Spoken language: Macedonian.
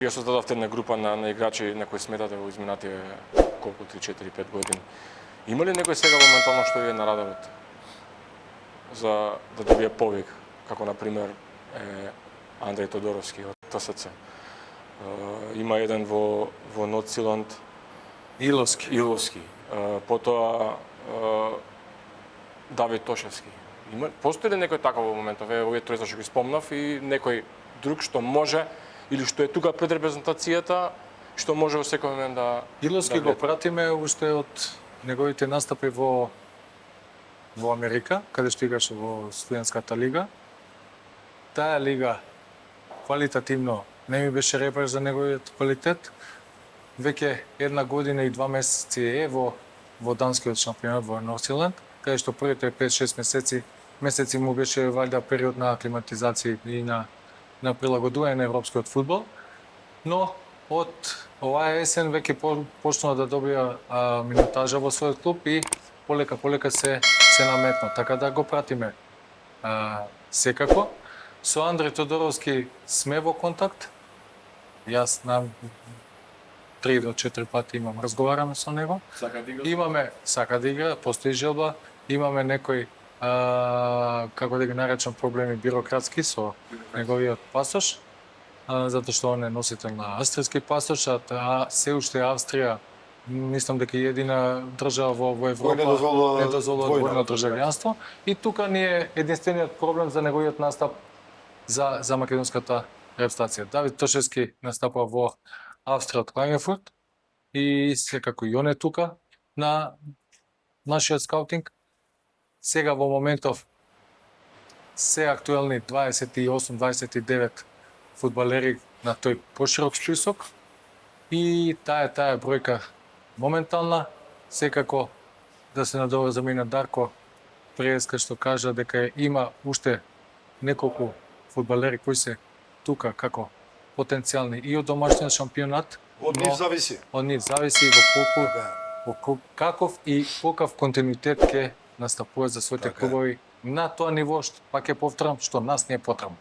Ја создадовте една група на играчи на кои сметате во изминатите колку 3-4-5 години. Има ли некој сега моментално што е на радарот за да добие повик, како на пример Андреј Тодоровски од ТСЦ? Има еден во Нотсиланд Иловски. Потоа Давид Тошевски. Постои ли некој таков во моментов? Овие тројца што ги спомнав и некој друг што може или што е тука пред репрезентацијата, што може во секој момент да... Иловски го пратиме уште од неговите настапи во Америка, каде што играше во студентската лига. Таа лига квалитативно не ми беше репер за неговиот квалитет. Веќе една година и 2 месеци е во данскиот шампионат во Норсиланд, каде што првите 5-6 месеци му беше валјда период на аклиматизација и на прилагодување на европскиот фудбал, но од оваа есен веќе почнува да добија минутажа во својот клуб и полека се наметна, така да го пратиме секако. Со Андреј Тодоровски сме во контакт. Јас на 3 до 4 пати разговараме со него. Сака да игра, постои желба, имаме некои како да ги наречам проблеми бирократски со неговиот пасош, затоа што он е носител на австријски пасош, а се уште Австрија мислам дека е едина држава во Европа не дозволува двојно државјанство и тука ни е единствениот проблем за неговиот настап за македонската репрезентација. Давид Тошевски настапува во Австрија од Клајнефурт и секако и он е тука на нашиот скаутинг. Сега во моментов се актуелни 28-29 фудбалери на тој поширок список и таа бројка моментална. Секако да се надоврзаме на Дарко Преска што кажа дека има уште неколку фудбалери кои се тука како потенцијални и од домашниот шампионат. Од нив зависи. Од нив зависи во каков и колкав континуитет ќе настапуваат за своите клубови на тоа ниво, пак ќе повторам, што нас не е потребно.